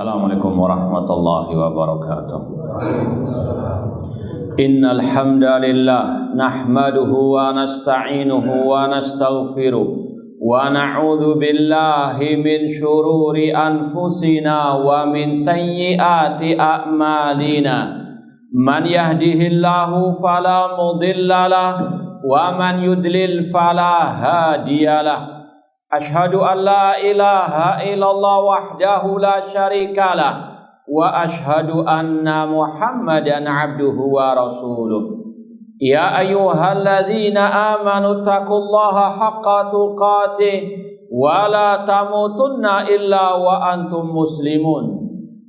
Assalamualaikum warahmatullahi wabarakatuh. Innal hamdalillah nahmaduhu wa nasta'inuhu wa nastaghfiruh wa na'udzu billahi min syururi anfusina wa min sayyiati a'malina. Man yahdihillahu fala mudhillalah wa man yudlil fala hadiyalah. Ashhadu an la ilaha illallah wahdahu la syarikalah wa ashhadu anna Muhammadan abduhu wa rasuluh. Ya ayyuhalladzina amanu taqullaha haqqa tuqatih wa la tamutunna illa wa antum muslimun.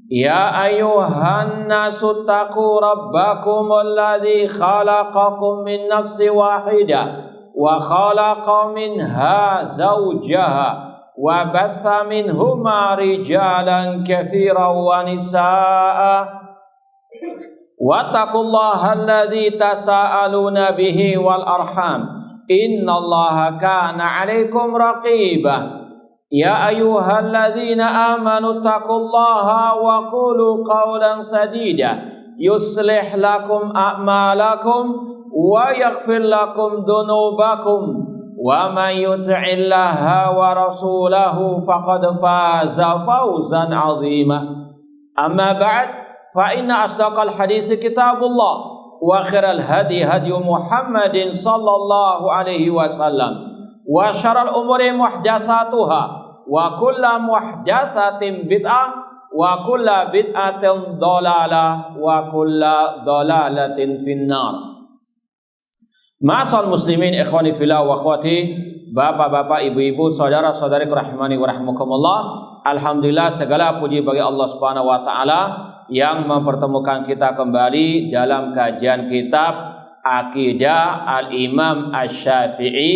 Ya ayyuhan nasu taqu rabbakumul ladzi khalaqakum min nafsin wahidah wa khalaqa minha zawjaha wa batha minhuma rijalan katsiran wa nisaa wattaqullaha alladzi tasaaluna bihi wal arham innallaha kana 'alaikum raqiba. Ya ayyuhalladzina amanu taqullaha wa qulu qawlan sadida yuslih lakum a'malakum wa yaghfir lakum dhunubakum wa man yuti'illaha wa rasulahu faqad faza fawzan 'azima. Amma ba'd, fa inna asdaqal hadits kitabullah wa khairal hadi hadi Muhammadin sallallahu alaihi wasallam wa syarrul umuri muhdatsatuha wa kullu muhdatsatin bid'ah wa kullu bid'atin dhalalah wa kullu dhalalatin finnar. Ma'asal muslimin ikhwani fillah wa akhwati, bapak-bapak, ibu-ibu, saudara-saudari rahimani wa rahimakumullah. Alhamdulillah, segala puji bagi Allah Subhanahu wa taala yang mempertemukan kita kembali dalam kajian kitab Aqidah Al-Imam Asy-Syafi'i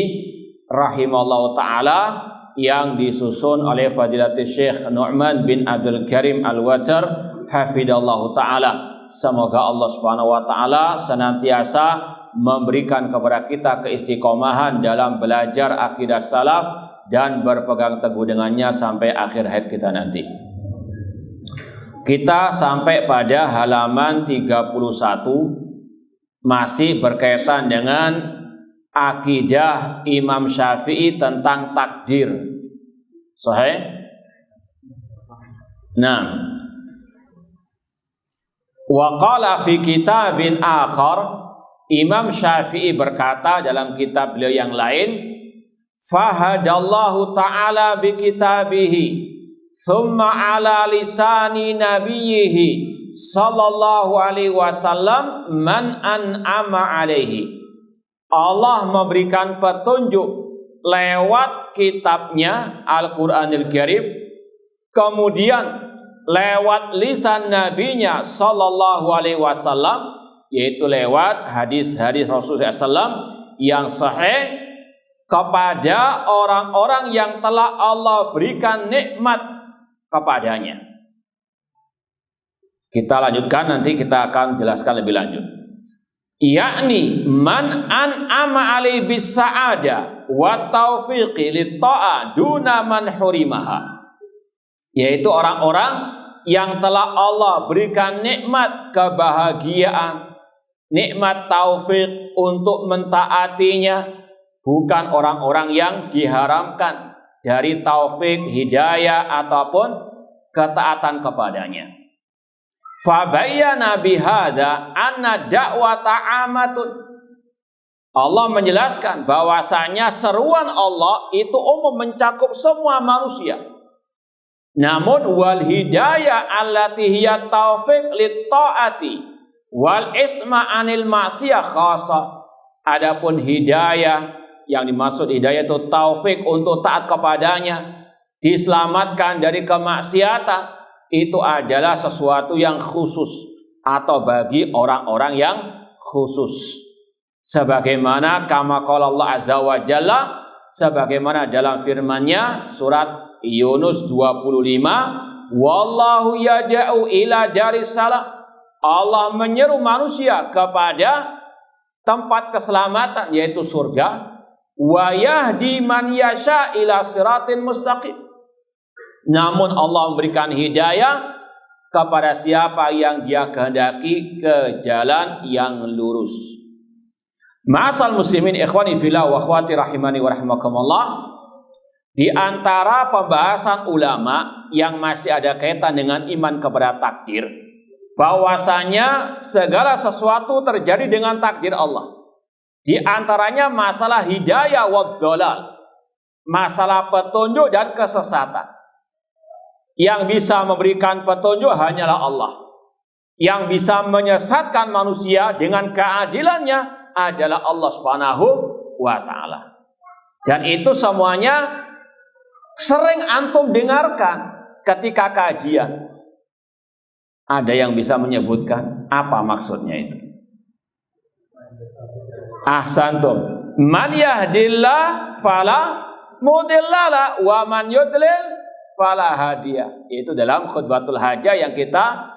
rahimallahu taala yang disusun oleh Fadilatul Syekh Nu'man bin Abdul Karim Al-Watar hafidallahu taala. Semoga Allah Subhanahu wa taala senantiasa memberikan kepada kita keistiqomahan dalam belajar akidah salaf dan berpegang teguh dengannya sampai akhir hayat kita nanti. Kita sampai pada halaman 31, masih berkaitan dengan akidah Imam Syafi'i tentang takdir. Sahih? Nah, wa qala fi kitabin akhar, Imam Syafi'i berkata dalam kitab beliau yang lain, fahadallahu ta'ala bi kitabihi thumma ala lisani nabiyhi sallallahu alaihi wasallam man an'ama alaihi. Allah memberikan petunjuk lewat kitabnya Al-Qur'anul Karim, kemudian lewat lisan nabinya sallallahu alaihi wasallam, yaitu lewat hadis-hadis Rasulullah SAW yang sahih kepada orang-orang yang telah Allah berikan nikmat kepadanya. Kita lanjutkan, nanti kita akan jelaskan lebih lanjut. Yakni man an'ama alaihi bis sa'ada wa taufiqi lit ta'a duna man hurimaha, yaitu orang-orang yang telah Allah berikan nikmat kebahagiaan, nikmat taufik untuk mentaatinya, bukan orang-orang yang diharamkan dari taufik, hidayah ataupun ketaatan kepadanya. Fabayyana bihadza anna da'wata amatun. Allah menjelaskan bahwasanya seruan Allah itu umum, mencakup semua manusia. Namun wal hidayah allati hiya taufik lit taati wal isma anil ma'siyah khasa. Adapun hidayah, yang dimaksud hidayah itu taufik untuk taat kepadanya, diselamatkan dari kemaksiatan, itu adalah sesuatu yang khusus atau bagi orang-orang yang khusus. Sebagaimana kama qala Allah azza wa jalla, sebagaimana dalam firman-Nya surat Yunus 25, wallahu yad'u ila daris salam. Allah menyeru manusia kepada tempat keselamatan, yaitu surga. Wa yahdi man yasha ila siratin mustaqim. Namun Allah memberikan hidayah kepada siapa yang dia kehendaki ke jalan yang lurus. Ma'asal muslimin ikhwani fillah wa akhwati rahimani wa rahimakumullah, di antara pembahasan ulama yang masih ada kaitan dengan iman kepada takdir, bahwasanya segala sesuatu terjadi dengan takdir Allah. Di antaranya masalah hidayah wa dhalal, masalah petunjuk dan kesesatan. Yang bisa memberikan petunjuk hanyalah Allah. Yang bisa menyesatkan manusia dengan keadilannya adalah Allah Subhanahu wa ta'ala. Dan itu semuanya sering antum dengarkan ketika kajian. Ada yang bisa menyebutkan apa maksudnya itu? Ahsantum. Man yahdillah fala mudhillalah wa man yudlil fala hadiya. Itu dalam khutbatul hajah yang kita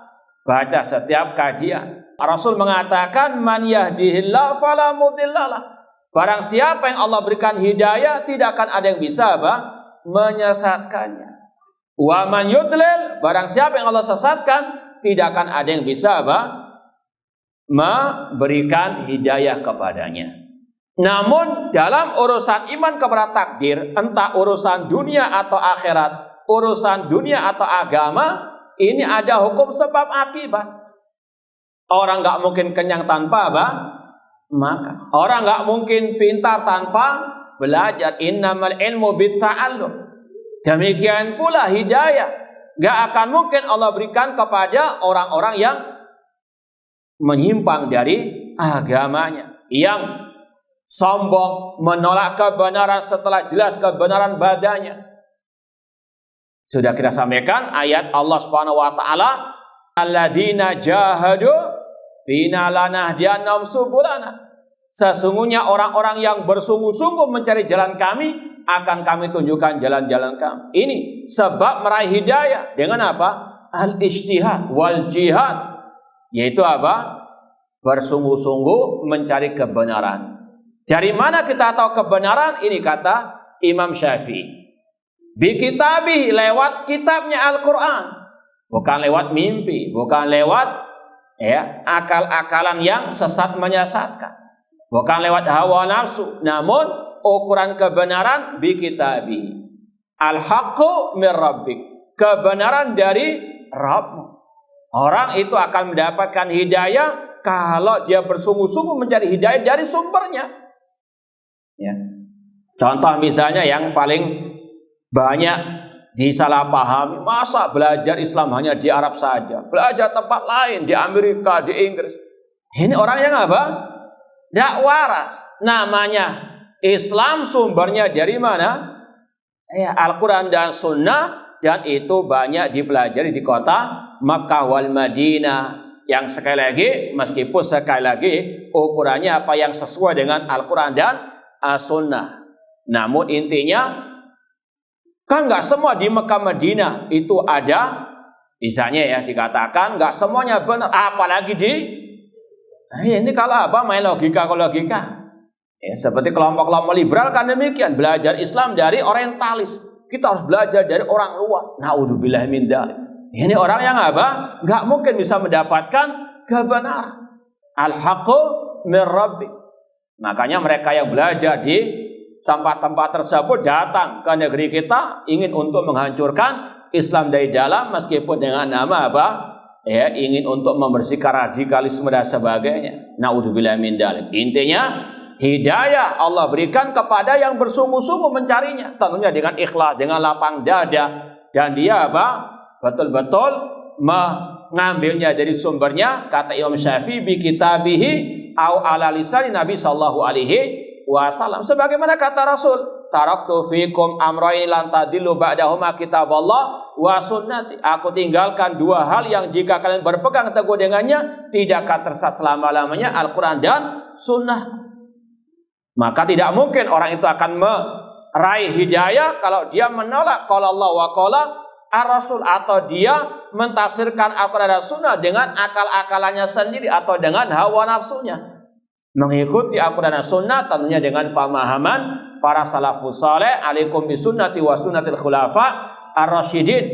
baca setiap kajian. Rasul mengatakan man yahdihillah fala mudhillalah. Barang siapa yang Allah berikan hidayah, tidak akan ada yang bisa menyesatkannya. Wa man yudlil, barang siapa yang Allah sesatkan, tidak akan ada yang bisa memberikan hidayah kepadanya. Namun dalam urusan iman kepada takdir, entah urusan dunia atau akhirat, urusan dunia atau agama, ini ada hukum sebab akibat. Orang nggak mungkin kenyang tanpa makan. Orang nggak mungkin pintar tanpa belajar. Innamal ilmu bitta'allum. Demikian pula hidayah nggak akan mungkin Allah berikan kepada orang-orang yang menyimpang dari agamanya, yang sombong, menolak kebenaran setelah jelas kebenaran badannya. Sudah kita sampaikan ayat Allah Subhanahu wa taala, alladzina jahadu fina lanahdiyannahum subulana. Sesungguhnya orang-orang yang bersungguh-sungguh mencari jalan kami, akan kami tunjukkan jalan-jalan kami. Ini sebab meraih hidayah dengan apa? Al-ijtihad wal jihad. Yaitu apa? Bersungguh-sungguh mencari kebenaran. Dari mana kita tahu kebenaran? Ini kata Imam Syafi'i. Bi kitabih, lewat kitabnya Al-Quran. Bukan lewat mimpi, bukan lewat akal-akalan yang sesat menyesatkan. Bukan lewat hawa nafsu, namun ukuran kebenaran bi kitabih. Al-haqqu mir rabbik. Kebenaran dari Rabbmu. Orang itu akan mendapatkan hidayah kalau dia bersungguh-sungguh mencari hidayah dari sumbernya. Ya. Contoh misalnya yang paling banyak disalahpahami, masa belajar Islam hanya di Arab saja, belajar tempat lain di Amerika, di Inggris. Ini orang yang apa? Tidak waras. Namanya Islam sumbernya dari mana? Al-Quran dan Sunnah. Dan itu banyak dipelajari di kota Makkah wal Madinah. Yang sekali lagi, meskipun sekali lagi ukurannya apa yang sesuai dengan Al-Quran dan Sunnah. Namun intinya, kan nggak semua di Makkah Madinah itu ada, misalnya ya dikatakan nggak semuanya benar. Apalagi ini kalau apa main logika. Ya, seperti kelompok-kelompok liberal kan demikian, belajar Islam dari orientalis. Kita harus belajar dari orang luar. Naudzubillah min dzalik. Ini orang yang apa? Nggak mungkin bisa mendapatkan kebenaran. Al-haqqu mir rabbik. Makanya mereka yang belajar di tempat-tempat tersebut datang ke negeri kita ingin untuk menghancurkan Islam dari dalam, meskipun dengan nama apa? Ya, ingin untuk membersihkan radikalisme dan sebagainya. Naudzubillah min dzalik. Intinya hidayah Allah berikan kepada yang bersungguh-sungguh mencarinya, tentunya dengan ikhlas, dengan lapang dada, dan dia apa? Betul-betul mengambilnya dari sumbernya. Kata Imam Syafi'i, bi kitabihi au ala lisan Nabi sallallahu alaihi wasallam. Sebagaimana kata Rasul, taraktu fikum amrayn lan tadillu ba'dahuma kitaballah wa sunnati. Aku tinggalkan dua hal yang jika kalian berpegang teguh dengannya, tidak akan tersesat selama-lamanya, Al-Quran dan Sunnah. Maka tidak mungkin orang itu akan meraih hidayah kalau dia menolak qala Allah wa qala ar-Rasul, atau dia mentafsirkan Al-Quran dan Sunnah dengan akal-akalannya sendiri atau dengan hawa nafsunya. Mengikuti Al-Quran dan Sunnah tentunya dengan pemahaman para salafus saleh, alaikum bisunnati wa sunnatil khulafa ar-rasyidin.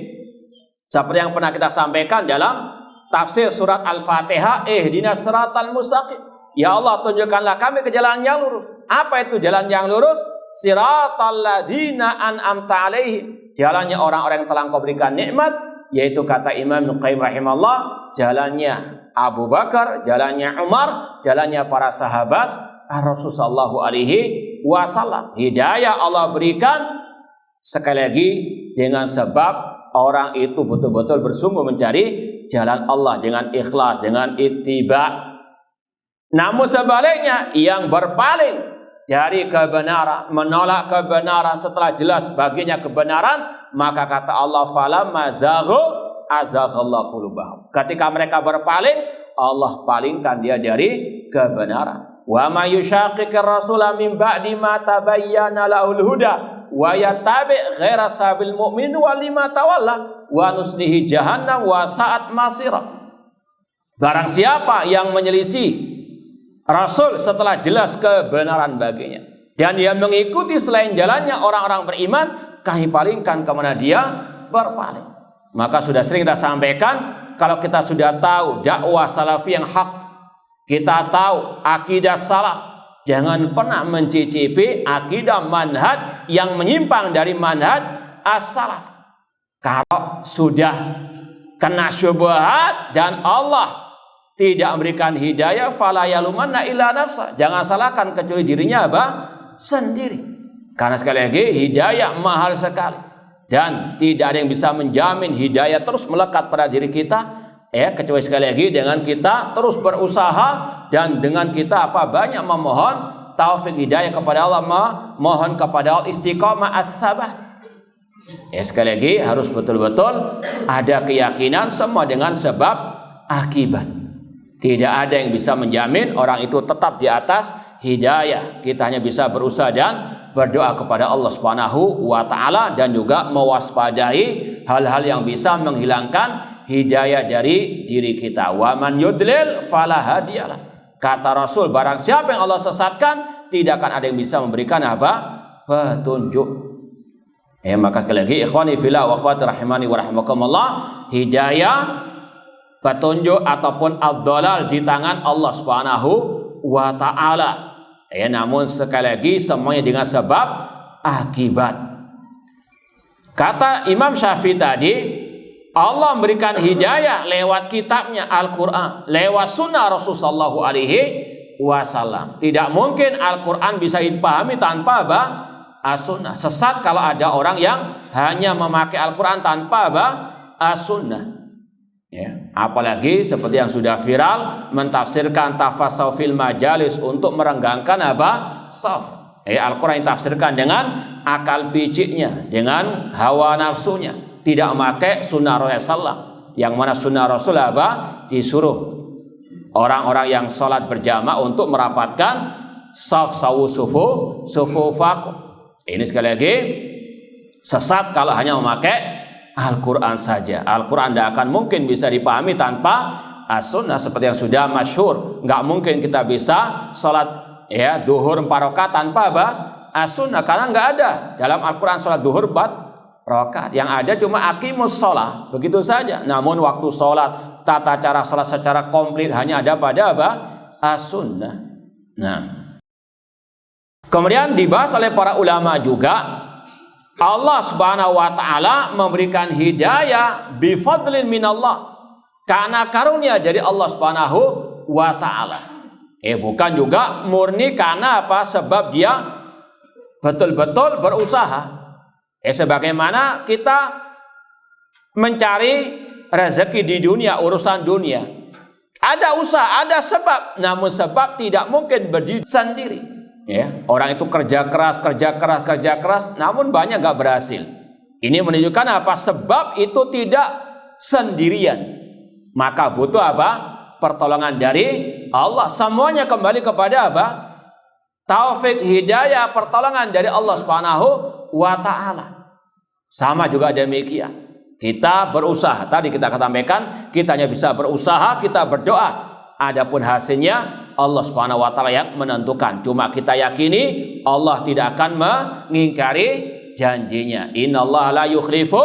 Seperti yang pernah kita sampaikan dalam tafsir surat Al-Fatihah, ihdinas siratal mustaqim. Ya Allah, tunjukkanlah kami ke jalan yang lurus. Apa itu jalan yang lurus? Siratal ladzina an'amta alaihim. Jalannya orang-orang yang telah Engkau berikan nikmat, yaitu kata Imam Ibnu Qayyim rahimahullah, jalannya Abu Bakar, jalannya Umar, jalannya para sahabat Rasulullah sallallahu alaihi wasallam. Hidayah Allah berikan sekali lagi dengan sebab orang itu betul-betul bersungguh mencari jalan Allah dengan ikhlas, dengan ittiba. Namun sebaliknya, yang berpaling dari kebenaran, menolak kebenaran setelah jelas baginya kebenaran, maka kata Allah, falamma zaghu azaghallahu qulubahum. Ketika mereka berpaling, Allah palingkan dia dari kebenaran. Wa may yushaqiqir rasula min ba'di ma tabayyana lahul huda wa yattabi' ghaira sabil mu'min wa lima tawalla wa nuslihi jahannam wa sa'at masira. Barang siapa yang menyelisih Rasul setelah jelas kebenaran baginya dan dia mengikuti selain jalannya orang-orang beriman, kami palingkan kemana dia berpaling. Maka sudah sering kita sampaikan, kalau kita sudah tahu dakwah salafi yang hak, kita tahu akidah salaf, jangan pernah mencicipi akidah manhaj yang menyimpang dari manhaj as-salaf. Kalau sudah kena syubhat dan Allah tidak memberikan hidayah, fala yalumanna illa nafsa. Jangan salahkan kecuali dirinya apa? Sendiri. Karena sekali lagi hidayah mahal sekali dan tidak ada yang bisa menjamin hidayah terus melekat pada diri kita. Kecuali sekali lagi dengan kita terus berusaha dan dengan kita banyak memohon taufik hidayah kepada Allah, mohon kepada Allah istiqamah as-sabat. Sekali lagi harus betul-betul ada keyakinan semua dengan sebab akibat. Tidak ada yang bisa menjamin orang itu tetap di atas hidayah. Kita hanya bisa berusaha dan berdoa kepada Allah Subhanahu wa taala dan juga mewaspadai hal-hal yang bisa menghilangkan hidayah dari diri kita. Wa man yudlil fala hadiyalah. Kata Rasul, barang siapa yang Allah sesatkan, tidak akan ada yang bisa memberikan petunjuk. Maka sekali lagi ikhwani fillah wa akhwati rahimani wa rahimakumullah, hidayah, petunjuk ataupun ad-dhalal di tangan Allah Subhanahu wa taala. Namun sekali lagi semuanya dengan sebab akibat. Kata Imam Syafi'i tadi, Allah memberikan hidayah lewat kitabnya Al-Quran, lewat sunnah Rasulullah sallallahu alaihi wasallam. Tidak mungkin Al-Quran bisa dipahami tanpa as-sunnah. Sesat kalau ada orang yang hanya memakai Al-Quran tanpa as-sunnah. Apalagi seperti yang sudah viral mentafsirkan tafassau fil majalis untuk merenggangkan saf. Al-Quran ditafsirkan dengan akal piciknya, dengan hawa nafsunya. Tidak memakai sunnah Rasulullah, yang mana sunnah Rasul disuruh orang-orang yang sholat berjamaah untuk merapatkan saf sufufakum. Ini sekali lagi sesat kalau hanya memakai Al-Quran saja. Al-Quran tidak akan mungkin bisa dipahami tanpa as-sunnah, seperti yang sudah masyhur. Nggak mungkin kita bisa sholat duhur 4 rakaat tanpa as-sunnah, karena nggak ada dalam Al-Quran sholat duhur 4 rakaat. Yang ada cuma aqimus sholat, begitu saja. Namun waktu sholat, tata cara sholat secara komplit hanya ada pada as-sunnah. Nah, kemudian dibahas oleh para ulama juga, Allah Subhanahu wa taala memberikan hidayah bifadlin minallah, karena karunia dari Allah Subhanahu wa taala. Bukan juga murni karena sebab dia betul-betul berusaha. Sebagaimana kita mencari rezeki di dunia, urusan dunia, ada usaha, ada sebab, namun sebab tidak mungkin berdiri sendiri. Orang itu kerja keras, namun banyak gak berhasil. Ini menunjukkan sebab itu tidak sendirian, maka butuh pertolongan dari Allah. Semuanya kembali kepada taufik, hidayah, pertolongan dari Allah Subhanahu wa ta'ala. Sama juga demikian, kita berusaha. Tadi kita sampaikan, kita hanya bisa berusaha, kita berdoa. Adapun hasilnya Allah Subhanahu wa taala yang menentukan. Cuma kita yakini Allah tidak akan mengingkari janjinya. Innallaha la yukhlifu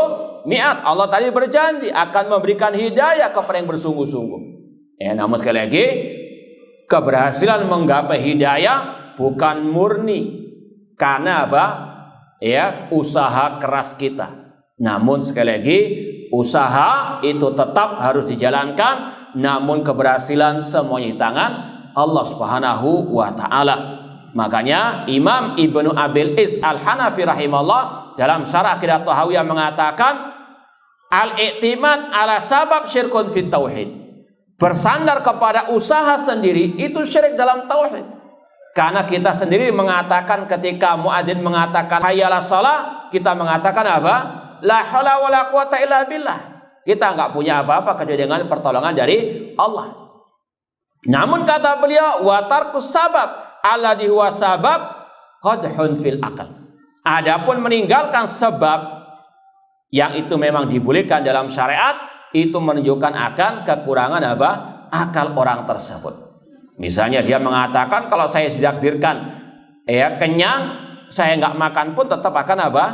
mi'at. Allah tadi berjanji akan memberikan hidayah kepada yang bersungguh-sungguh. Namun sekali lagi, keberhasilan menggapai hidayah bukan murni karena apa? Usaha keras kita. Namun sekali lagi, usaha itu tetap harus dijalankan, namun keberhasilan semuanya di tangan Allah Subhanahu wa taala. Makanya Imam Ibnu Abil Is Al-Hanafi rahimahullah dalam Syarah Aqidah Thahawiyah mengatakan, al-i'timad ala sabab syirkun fit tauhid. Bersandar kepada usaha sendiri itu syirik dalam tauhid. Karena kita sendiri mengatakan ketika muadzin mengatakan hayyalas shalah, kita mengatakan apa? La haula wala quwata illa billah. Kita enggak punya apa-apa kecuali dengan pertolongan dari Allah. Namun kata beliau, wa tarkus sabab alladhi huwa sabab qadhun fil aql. Adapun meninggalkan sebab yang itu memang dibolehkan dalam syariat, itu menunjukkan akan kekurangan apa? Akal orang tersebut. Misalnya dia mengatakan kalau saya ditakdirkan kenyang, saya nggak makan pun tetap akan apa?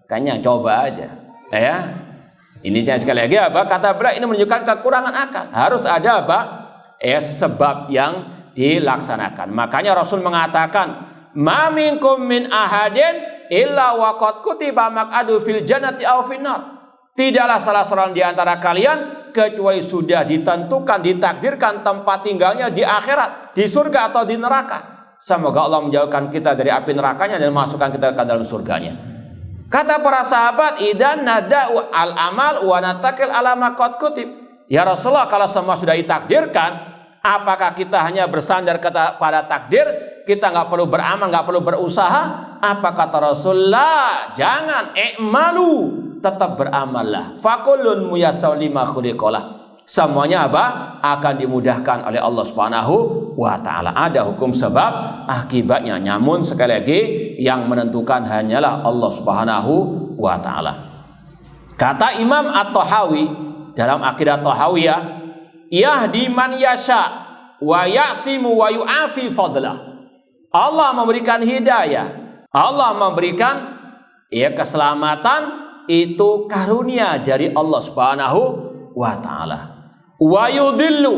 Kenyang. Coba aja. Ini sekali lagi apa? Kata beliau ini menunjukkan kekurangan akal. Harus ada apa? Sebab yang dilaksanakan. Makanya Rasul mengatakan, "Ma minkum min ahadin illa waqad kutiba maq'adu fil jannati aw finnar." Tidaklah salah seorang di antara kalian kecuali sudah ditentukan, ditakdirkan tempat tinggalnya di akhirat, di surga atau di neraka. Semoga Allah menjauhkan kita dari api nerakanya dan masukkan kita ke dalam surganya. Kata para sahabat, "Idan nada'u al-amal wa natakil ala ma qad kutib." Ya Rasulullah, kalau semua sudah ditakdirkan, apakah kita hanya bersandar pada takdir? Kita nggak perlu beramal, nggak perlu berusaha? Apa kata Rasulullah? Jangan, i'malu, tetap beramallah. Fakullun muyassar lima khuliqalah. Semuanya apa? Akan dimudahkan oleh Allah Subhanahu wa taala. Ada hukum sebab akibatnya. Namun sekali lagi yang menentukan hanyalah Allah Subhanahu wa taala. Kata Imam At-Tahawi dalam Aqidah Thahawiyah, yahdi man yasha wa ya'simu wa yu'afi fadlah. Allah memberikan hidayah, Allah memberikan keselamatan, itu karunia dari Allah Subhanahu wa taala. Wa yudillu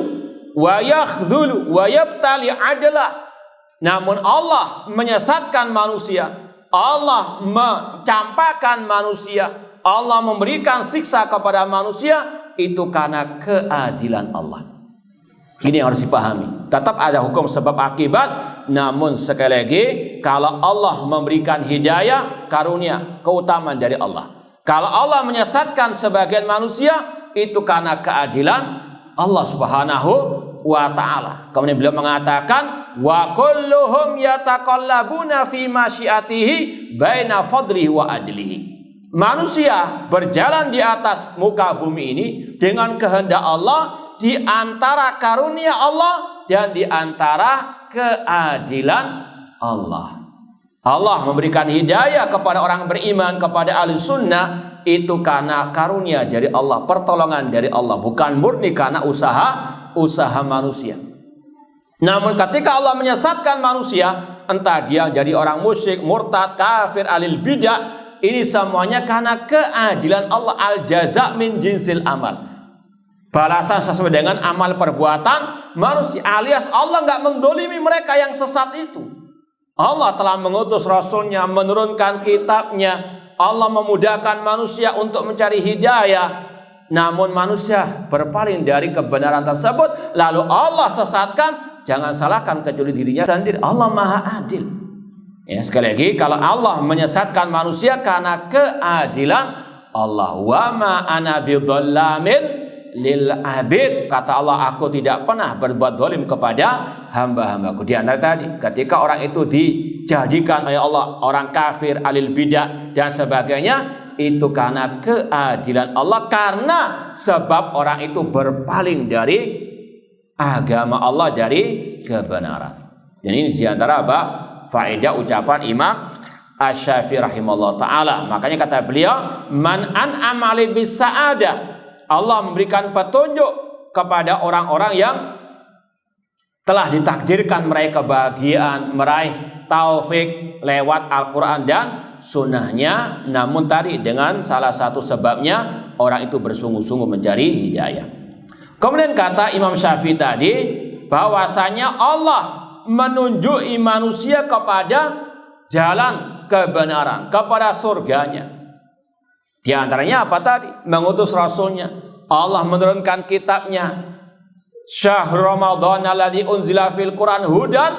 wa yakhdhulu wa yabtali adlah. Namun Allah menyesatkan manusia, Allah mencampakkan manusia, Allah memberikan siksa kepada manusia, itu karena keadilan Allah. Ini yang harus dipahami. Tetap ada hukum sebab akibat, namun sekali lagi kalau Allah memberikan hidayah, karunia, keutamaan dari Allah. Kalau Allah menyesatkan sebagian manusia, itu karena keadilan Allah Subhanahu wa taala. Kemudian beliau mengatakan, wa kulluhum yataqallabuna fi masyiatihi baina fadlihi wa adlihi. Manusia berjalan di atas muka bumi ini dengan kehendak Allah, di antara karunia Allah dan di antara keadilan Allah. Allah memberikan hidayah kepada orang beriman, kepada ahli sunnah, itu karena karunia dari Allah, pertolongan dari Allah, bukan murni karena usaha manusia. Namun ketika Allah menyesatkan manusia, entah dia jadi orang musyrik, murtad, kafir, alil bidah, ini semuanya karena keadilan Allah. Al-jaza' min jinsil amal. Balasan sesuai dengan amal perbuatan manusia, alias Allah nggak mendolimi mereka yang sesat itu. Allah telah mengutus Rasulnya, menurunkan kitabnya. Allah memudahkan manusia untuk mencari hidayah. Namun manusia berpaling dari kebenaran tersebut, lalu Allah sesatkan. Jangan salahkan kecuali dirinya sendiri. Allah maha adil. Sekali lagi, kalau Allah menyesatkan manusia karena keadilan Allah. Wa ma ana bidhallamin lil abid, kata Allah, aku tidak pernah berbuat zalim kepada hamba-hambaku. Di antara tadi, ketika orang itu dijadikan oleh Allah orang kafir, alil bidah dan sebagainya, itu karena keadilan Allah, karena sebab orang itu berpaling dari agama Allah, dari kebenaran. Dan ini di antara apa? Faedah ucapan Imam Asy-Syafi'i rahimahullah ta'ala. Makanya kata beliau, man an'ama bis sa'adah, Allah memberikan petunjuk kepada orang-orang yang telah ditakdirkan meraih kebahagiaan, meraih taufik lewat Al-Quran dan sunnahnya. Namun tadi dengan salah satu sebabnya orang itu bersungguh-sungguh mencari hidayah. Kemudian kata Imam Syafi'i tadi bahwasanya Allah menunjuki manusia kepada jalan kebenaran, kepada surganya. Di antaranya apa tadi? Mengutus Rasulnya. Allah menurunkan kitabnya. Syahrul Ramadan alladzi unzila fil Quran hudan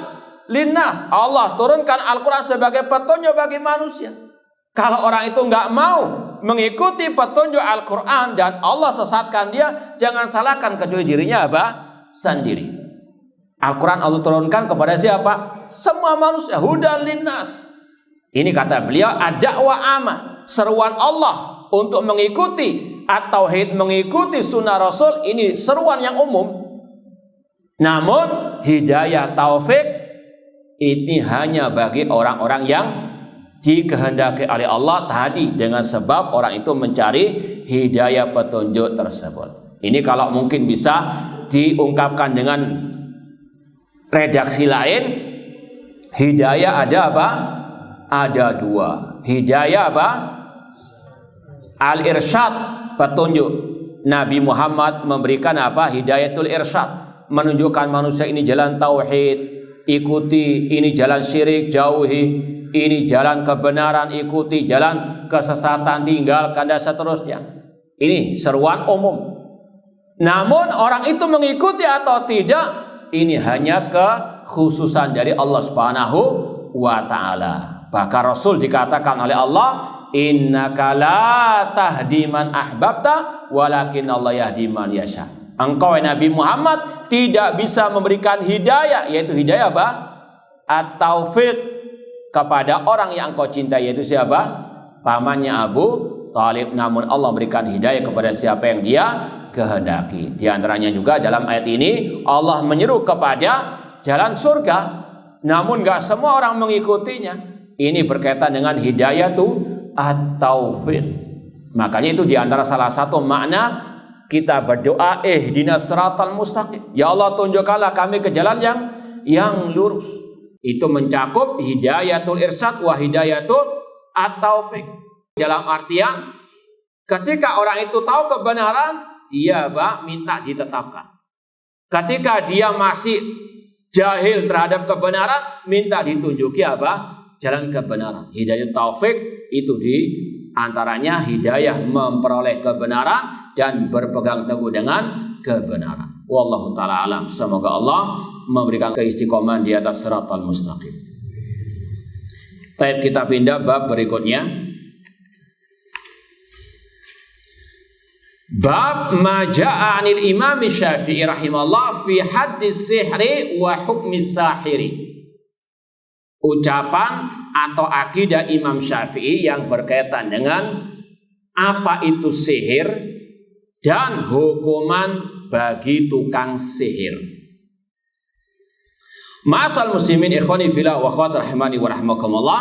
linnas. Allah turunkan Al-Quran sebagai petunjuk bagi manusia. Kalau orang itu nggak mau mengikuti petunjuk Al-Quran dan Allah sesatkan dia, jangan salahkan kecuali dirinya apa? Sendiri. Al-Quran Allah turunkan kepada siapa? Semua manusia. Hudan linnas. Ini kata beliau ad-da'wah amah, seruan Allah untuk mengikuti at-tauhid, mengikuti sunnah Rasul, ini seruan yang umum. Namun hidayah taufik ini hanya bagi orang-orang yang dikehendaki oleh Allah tadi, dengan sebab orang itu mencari hidayah petunjuk tersebut. Ini kalau mungkin bisa diungkapkan dengan redaksi lain, hidayah ada apa? Ada dua. Hidayah apa? Al-irsyad, petunjuk. Nabi Muhammad memberikan apa? Hidayatul irsyad, menunjukkan manusia ini jalan tauhid, ikuti, ini jalan syirik, jauhi, ini jalan kebenaran, ikuti, jalan kesesatan, tinggalkan, dan seterusnya. Ini seruan umum. Namun orang itu mengikuti atau tidak, ini hanya kekhususan dari Allah Subhanahu wa ta'ala. Bahkan Rasul dikatakan oleh Allah, innaka la tahdi man ahbabta walakin Allah yahdi man yasha. Engkau Nabi Muhammad tidak bisa memberikan hidayah, yaitu hidayah apa? At-taufiq kepada orang yang engkau cintai, yaitu siapa? Pamannya Abu Thalib. Namun Allah memberikan hidayah kepada siapa yang dia kehendaki. Di antaranya juga dalam ayat ini Allah menyeru kepada jalan surga, namun gak semua orang mengikutinya. Ini berkaitan dengan hidayah tuh at-taufiq. Makanya itu di antara salah satu makna kita berdoa ihdinas siratal mustaqim. Ya Allah, tunjukkanlah kami ke jalan yang lurus. Itu mencakup hidayatul irsyad wa hidayatul at-taufiq. Dalam artian ketika orang itu tahu kebenaran, dia minta ditetapkan. Ketika dia masih jahil terhadap kebenaran, minta ditunjuki jalan kebenaran. Hidayah taufik itu di antaranya hidayah memperoleh kebenaran dan berpegang teguh dengan kebenaran. Wallahu ta'ala alam. Semoga Allah memberikan keistiqomahan di atas siratal mustaqim. Baik, kita pindah bab berikutnya. Bab ma ja'a 'anil Imam Syafi'i rahimahullah fi haddis sihri wa hukmi sahiri. Ucapan atau akidah Imam Syafi'i yang berkaitan dengan apa itu sihir dan hukuman bagi tukang sihir. Ma'asal muslimin ikhwani fillah wa akhwat rahimani wa rahmakumullah.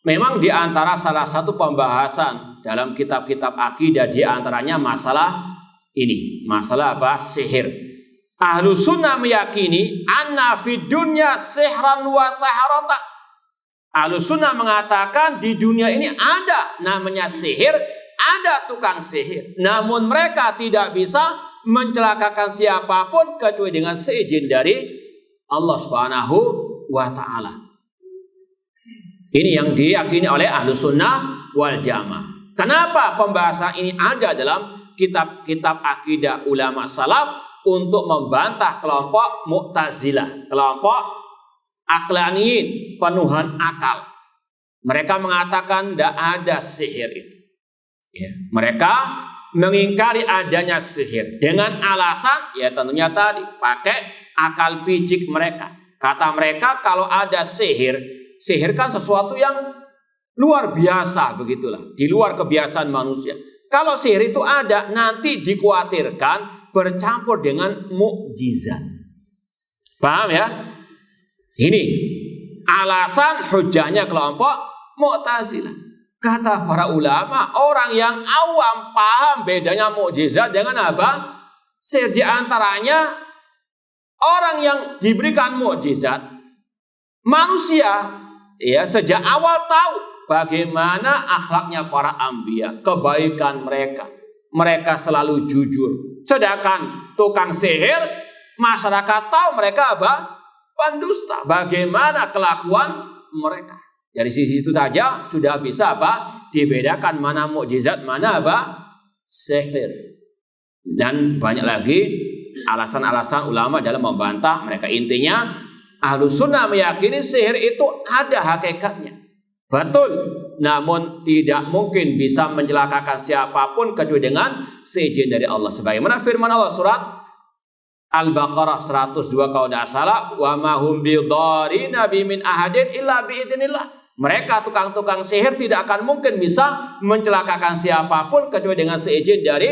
Memang di antara salah satu pembahasan dalam kitab-kitab akidah di antaranya masalah ini, masalah sihir. Ahlu sunnah meyakini anna fid dunya sihran wa saharata. Ahlu sunnah mengatakan di dunia ini ada namanya sihir, ada tukang sihir. Namun mereka tidak bisa mencelakakan siapapun kecuali dengan seizin dari Allah Subhanahu wa ta'ala. Ini yang diyakini oleh ahlu sunnah wal jamaah. Kenapa pembahasan ini ada dalam kitab-kitab akidah ulama salaf untuk membantah kelompok Mu'tazilah, kelompok aklaniyin, penuhan akal. Mereka mengatakan tidak ada sihir itu. Ya, mereka mengingkari adanya sihir dengan alasan ya tentunya tadi pakai akal picik mereka. Kata mereka kalau ada sihir, sihir kan sesuatu yang luar biasa, begitulah, di luar kebiasaan manusia. Kalau sihir itu ada, nanti dikhawatirkan bercampur dengan mukjizat. Paham ya? Ini alasan hujahnya kelompok Mu'tazilah. Kata para ulama, orang yang awam paham bedanya mukjizat dengan apa? Sihir. Di antaranya Orang yang diberikan mukjizat, manusia ya sejak awal tahu bagaimana akhlaknya para anbiya, kebaikan mereka. Mereka selalu jujur. Sedangkan tukang sihir, masyarakat tahu mereka apa? Pendusta. Bagaimana kelakuan mereka. Dari sisi itu saja sudah bisa apa? Dibedakan mana mukjizat, mana apa? Sihir. Dan banyak lagi alasan-alasan ulama dalam membantah mereka. Intinya Ahlus Sunnah meyakini sihir itu ada hakikatnya. Betul, namun tidak mungkin bisa mencelakakan siapapun kecuali dengan seizin dari Allah. Sebagaimana firman Allah surat Al-Baqarah 102 kalau tidak salah, wa ma hum bidarina bi min ahadin illa bi idznillah. Mereka tukang-tukang sihir tidak akan mungkin bisa mencelakakan siapapun kecuali dengan seizin dari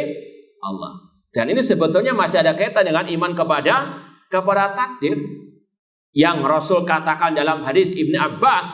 Allah. Dan ini sebetulnya masih ada kaitan dengan iman kepada takdir. Yang Rasul katakan dalam hadis Ibnu Abbas,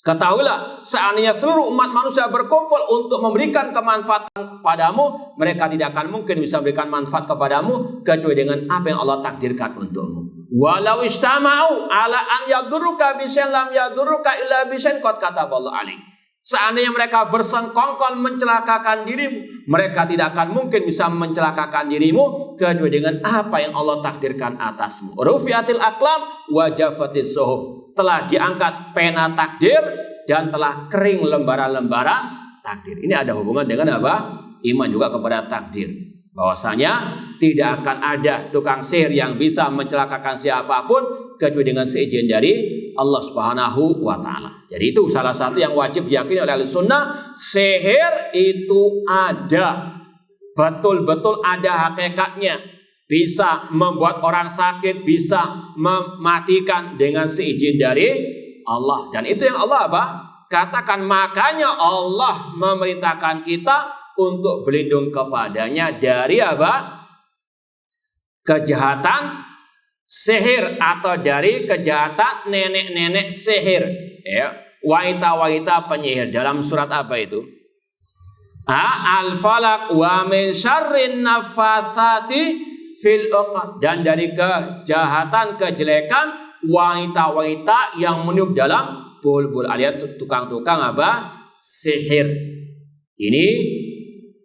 ketahuilah seandainya seluruh umat manusia berkumpul untuk memberikan kemanfaatan padamu, mereka tidak akan mungkin bisa memberikan manfaat kepadamu kecuali dengan apa yang Allah takdirkan untukmu. Walau istama'u ala an yadurruka bisyai'in lam yadurruka illa bisyai'in qad kataballahu alaik. Seandainya mereka bersengkongkol mencelakakan dirimu, mereka tidak akan mungkin bisa mencelakakan dirimu kecuali dengan apa yang Allah takdirkan atasmu. Rufi'atil aqlam wa jafatis suhuf. Telah diangkat pena takdir dan telah kering lembaran-lembaran takdir. Ini ada hubungan dengan apa? Iman juga kepada takdir. Bahwasanya tidak akan ada tukang sihir yang bisa mencelakakan siapapun kecuali dengan seizin dari Allah Subhanahu wa taala. Jadi itu salah satu yang wajib diyakini oleh Ahlus Sunnah, sihir itu ada. Betul-betul ada hakikatnya. Bisa membuat orang sakit, bisa mematikan dengan seizin dari Allah. Dan itu yang Allah apa? Katakan, makanya Allah memerintahkan kita untuk berlindung kepadanya dari apa? Kejahatan sihir atau dari kejahatan nenek-nenek sihir. Ya, wanita-wanita penyihir dalam surat apa itu? Al-Falaq wa min syarrin naffatsati fil 'uqad, dan dari kejahatan kejelekan wanita-wanita yang meniup dalam bulbul, alias tukang-tukang apa? Sihir. Ini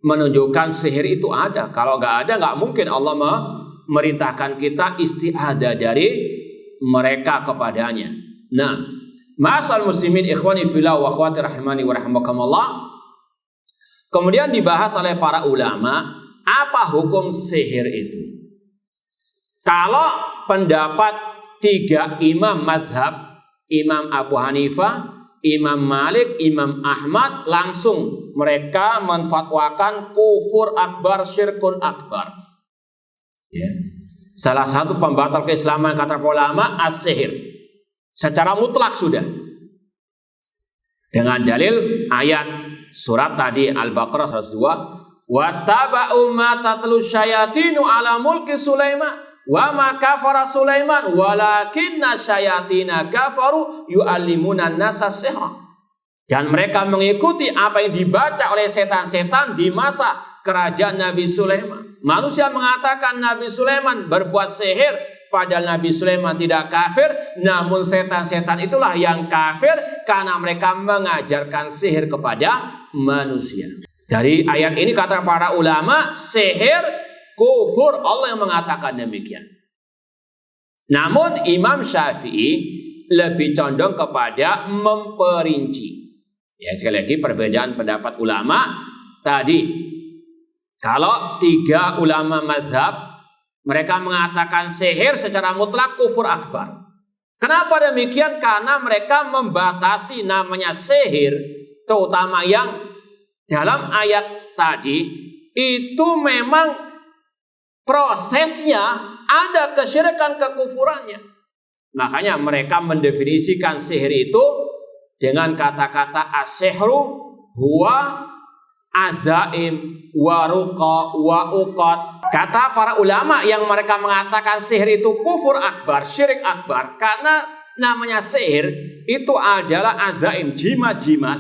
menunjukkan sihir itu ada. Kalau nggak ada, nggak mungkin Allah memerintahkan kita isti'adah dari mereka kepadanya. Nah, ma'asal muslimin ikhwani fillah wa akhwati rahimani wa rahimakumullah. Kemudian dibahas oleh para ulama, apa hukum sihir itu? Kalau pendapat 3 imam mazhab, Imam Abu Hanifah, Imam Malik, Imam Ahmad, langsung mereka menfatwakan kufur akbar, syirkun akbar. Ya. Salah satu pembatal keislaman kata ulama as-sihir. Secara mutlak sudah. Dengan dalil ayat surat tadi Al-Baqarah 102, wa taba'u ma tatlu syayatinu ala mulki Sulaiman wa ma kafara Sulaiman walakinna syayatina kafaru yu'allimuna an-nasa sihra. Dan mereka mengikuti apa yang dibaca oleh setan-setan di masa kerajaan Nabi Sulaiman. Manusia mengatakan Nabi Sulaiman berbuat sihir, padahal Nabi Sulaiman tidak kafir, namun setan-setan itulah yang kafir karena mereka mengajarkan sihir kepada manusia. Dari ayat ini kata para ulama, sihir kufur, Allah yang mengatakan demikian. Namun Imam Syafi'i lebih condong kepada memperinci. Ya, sekali lagi perbedaan pendapat ulama tadi. Kalau 3 ulama mazhab, mereka mengatakan sihir secara mutlak kufur akbar. Kenapa demikian? Karena mereka membatasi namanya sihir, terutama yang dalam ayat tadi, itu memang prosesnya ada kesyirikan, kekufurannya. Makanya mereka mendefinisikan sihir itu dengan kata-kata as-sihru huwa azaim wa ruqa wa uqad. Kata para ulama yang mereka mengatakan sihir itu kufur akbar, syirik akbar, karena namanya sihir itu adalah azaim, jimat-jimat,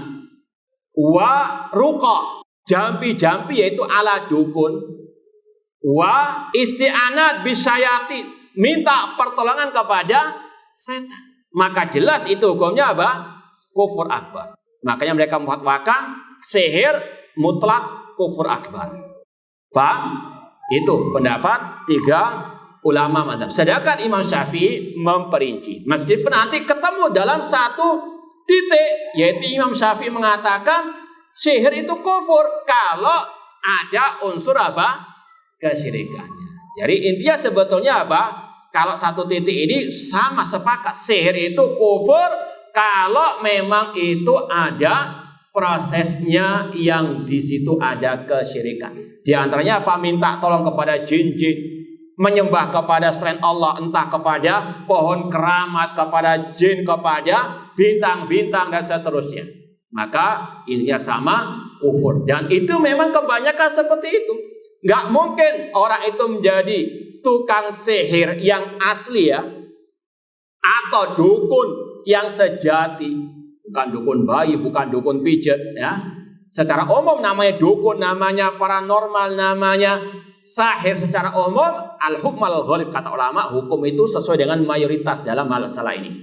wa ruqa, jampi-jampi yaitu ala dukun, wa isti'anat bisyayatin, minta pertolongan kepada setan. Maka jelas itu hukumnya apa? Kufur akbar. Makanya mereka memfatwakan sihir mutlak kufur akbar. Paham? Itu pendapat 3 ulama mazhab. Sedangkan Imam Syafi'i memperinci. Meskipun nanti ketemu dalam satu titik, yaitu Imam Syafi'i mengatakan sihir itu kufur kalau ada unsur apa? Kesyirikannya. Jadi intinya sebetulnya apa? Kalau satu titik ini sama sepakat sihir itu kufur kalau memang itu ada prosesnya yang di situ ada kesyirikan. Di antaranya apa? Minta tolong kepada jin-jin, menyembah kepada selain Allah, entah kepada pohon keramat, kepada jin, kepada bintang-bintang dan seterusnya. Maka intinya sama kufur. Dan itu memang kebanyakan seperti itu. Gak mungkin orang itu menjadi tukang sihir yang asli ya, atau dukun yang sejati. Bukan dukun bayi, bukan dukun pijat ya. Secara umum namanya dukun, namanya paranormal, namanya sahir secara umum. Al-hukm al-ghalib kata ulama, hukum itu sesuai dengan mayoritas dalam masalah ini.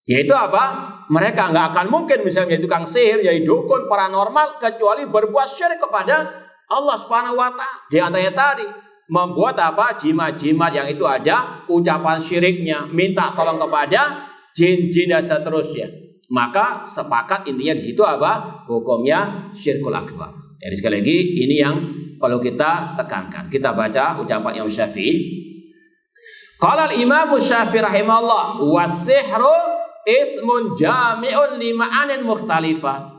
Yaitu apa? Mereka nggak akan mungkin misalnya menjadi tukang sihir, jadi dukun paranormal kecuali berbuat syirik kepada Allah Subhanahu wa taala. Di antaranya tadi membuat apa? Jimat-jimat yang itu ada ucapan syiriknya, minta tolong kepada jin-jin dan seterusnya. Maka sepakat intinya di situ apa? Hukumnya syirkul akbar. Jadi sekali lagi ini yang perlu kita tekankan. Kita baca ucapan Imam Syafi'i. Qala al-Imam Syafi'i rahimahullah, was-sihru ismun jami'un li ma'anin mukhtalifah.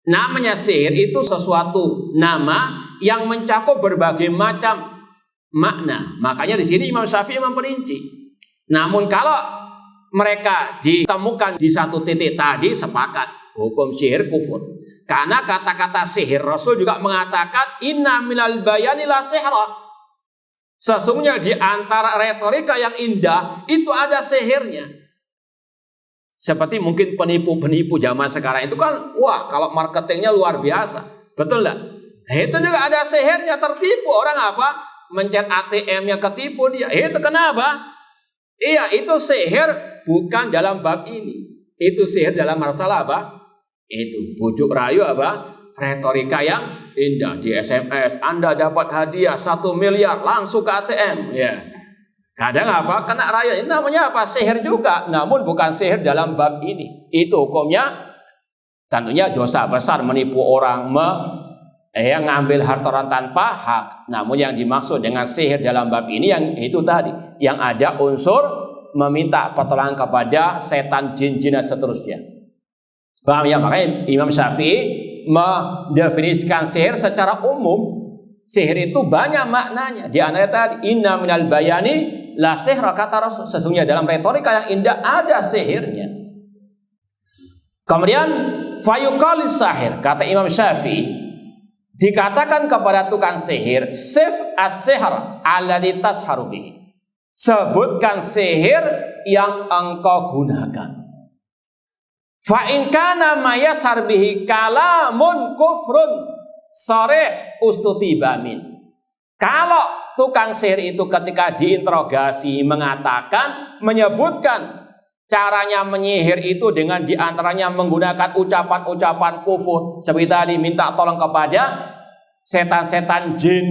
Namanya sihir itu sesuatu nama yang mencakup berbagai macam makna. Makanya di sini Imam Syafi'i memperinci. Namun kalau mereka ditemukan di satu titik tadi, sepakat hukum sihir kufur. Karena kata-kata sihir Rasul juga mengatakan inna minal bayani la sihra. Sesungguhnya di antara retorika yang indah itu ada sihirnya. Seperti mungkin penipu-penipu zaman sekarang itu kan, wah kalau marketingnya luar biasa. Betul enggak? Itu juga ada sihirnya, tertipu orang apa? Mencet ATM-nya ketipu dia. Itu kenapa? Iya, itu sihir bukan dalam bab ini. Itu sihir dalam masalah apa? Itu bujuk rayu apa? Retorika yang indah. Di SMS Anda dapat hadiah 1 miliar langsung ke ATM. Ya. Kadang apa? Kena rayu. Ini namanya apa? Sihir juga. Namun bukan sihir dalam bab ini. Itu hukumnya tentunya dosa besar, menipu orang, ngambil harta orang tanpa hak. Namun yang dimaksud dengan sihir dalam bab ini yang itu tadi, yang ada unsur meminta pertolongan kepada setan, jin-jin dan seterusnya. Paham ya? Makanya Imam Syafi'i mendefinisikan sihir secara umum. Sihir itu banyak maknanya. Di antaranya tadi inna minal bayani la sihra kata Rasul. Sesungguhnya dalam retorika yang indah ada sihirnya. Kemudian fayuqalis sahir kata Imam Syafi'i, dikatakan kepada tukang sihir, sif as-sihr alladzi tasharu bihi. Sebutkan sihir yang engkau gunakan. Fa in kana mayasar bihi kalamun kufrun sharih ustutibamin. Kalau tukang sihir itu ketika diinterogasi mengatakan, menyebutkan caranya menyihir itu dengan diantaranya menggunakan ucapan-ucapan kufur seperti tadi minta tolong kepada setan-setan jin,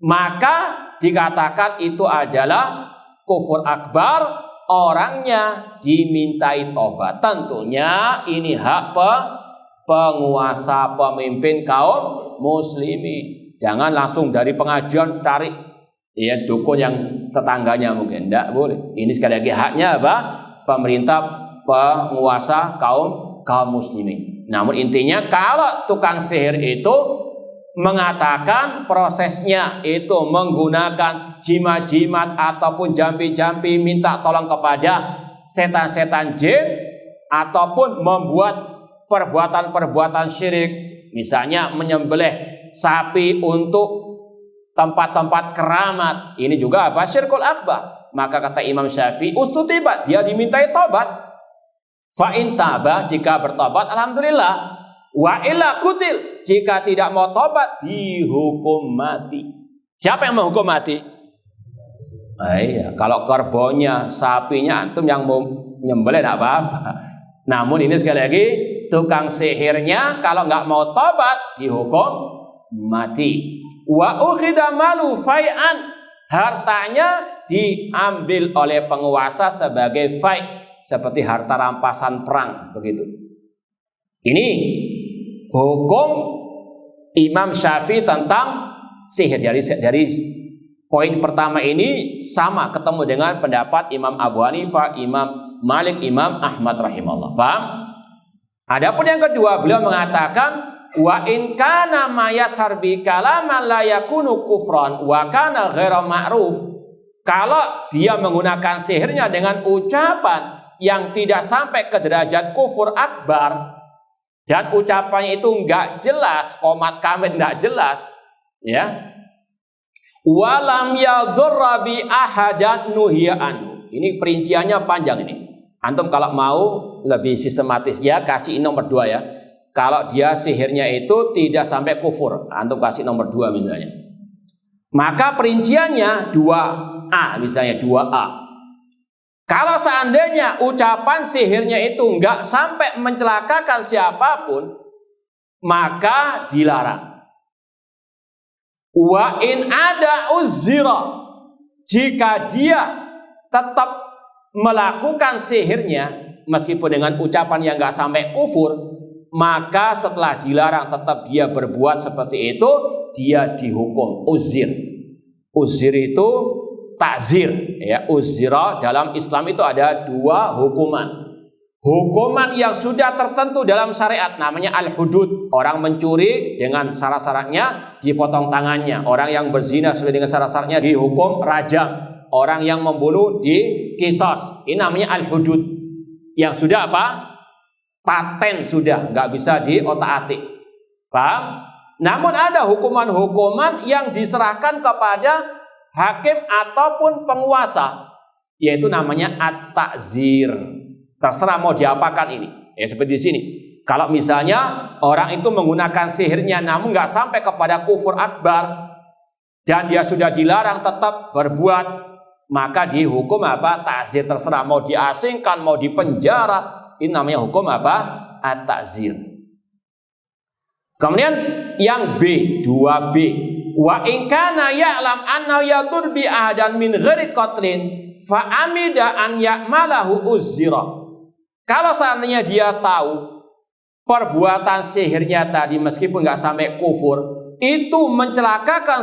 maka dikatakan itu adalah kufur akbar. Orangnya dimintai tobat. Tentunya ini hak penguasa, pemimpin kaum muslimin. Jangan langsung dari pengajian cari ya dukun yang tetangganya mungkin. Tidak boleh. Ini sekali lagi haknya apa? Pemerintah, penguasa kaum muslimin. Namun intinya kalau tukang sihir itu mengatakan prosesnya itu menggunakan jimat-jimat ataupun jampi-jampi minta tolong kepada setan-setan jin, ataupun membuat perbuatan-perbuatan syirik, misalnya menyembelih sapi untuk tempat-tempat keramat, ini juga apa? Syirkul akbar. Maka kata Imam Syafi'i ustutibat, dia dimintai tobat. Fa in taba, jika bertobat alhamdulillah. Wa illa kutil, jika tidak mau tobat dihukum mati. Siapa yang menghukum mati? Iya, kalau kerbaunya, sapinya antum yang mau nyembelih enggak apa-apa. Namun ini sekali lagi, tukang sihirnya kalau nggak mau tobat dihukum mati. Wa ukhida malu fai'an, hartanya diambil oleh penguasa sebagai fai', seperti harta rampasan perang begitu. Ini hukum Imam Syafi'i tentang sihir. Dari poin pertama ini sama ketemu dengan pendapat Imam Abu Hanifah, Imam Malik, Imam Ahmad rahimahullah. Paham? Adapun yang kedua, beliau mengatakan wa in kana ma yashar bi kalaman la yakunu kufran wa kana ghairu ma'ruf. Kalau dia menggunakan sihirnya dengan ucapan yang tidak sampai ke derajat kufur akbar dan ucapannya itu enggak jelas, komat kamit enggak jelas, ya. Walam yadurra bi ahadan nuhiya anhu. Ini perinciannya panjang ini. Antum kalau mau lebih sistematis ya kasih nomor 2 ya. Kalau dia sihirnya itu tidak sampai kufur, antum kasih nomor 2 misalnya. Maka perinciannya 2A misalnya 2A. Kalau seandainya ucapan sihirnya itu enggak sampai mencelakakan siapapun, maka dilarang. Wa in ada uzira, jika dia tetap melakukan sihirnya meskipun dengan ucapan yang enggak sampai kufur, maka setelah dilarang tetap dia berbuat seperti itu, dia dihukum uzir. Uzir itu takzir, ya. Uzira dalam Islam itu ada 2 hukuman. Hukuman yang sudah tertentu dalam syariat namanya al-hudud. Orang mencuri dengan syarat-syaratnya dipotong tangannya. Orang yang berzina sesuai dengan syarat-syaratnya dihukum rajam. Orang yang membunuh diqisas. Ini namanya al-hudud. Yang sudah apa? Paten sudah, nggak bisa diotak-atik. Paham? Namun ada hukuman-hukuman yang diserahkan kepada hakim ataupun penguasa, yaitu namanya at-ta'zir. Terserah mau diapakan ini. Ya seperti di sini. Kalau misalnya orang itu menggunakan sihirnya namun nggak sampai kepada kufur akbar dan dia sudah dilarang tetap berbuat, maka dihukum apa? Ta'zir. Terserah mau diasingkan, mau dipenjara. Ini namanya hukum apa? At-ta'zir. Kemudian yang B, 2B. Wa in kana ya'lam annahu yadur bi ahadan min ghairi qatlin fa amida an ya'malahu uzira. Kalau seandainya dia tahu perbuatan sihirnya tadi meskipun nggak sampai kufur itu mencelakakan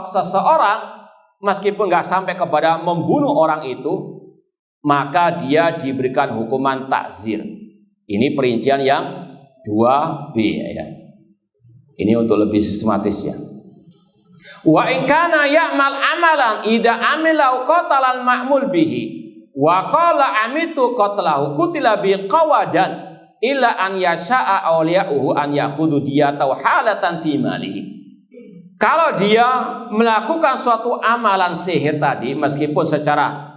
seseorang meskipun nggak sampai kepada membunuh orang itu, maka dia diberikan hukuman takzir. Ini perincian yang 2B ya. Ini untuk lebih sistematis ya. Wa in kana ya'mal amalan idza amila qatalal ma'mul bihi wa qala amitu qatlahu qutila bi qawadan illa an yasha'a awliya'uhu an ya'khudhu diyatahu halatan fi malihi. Kalau dia melakukan suatu amalan sihir tadi meskipun secara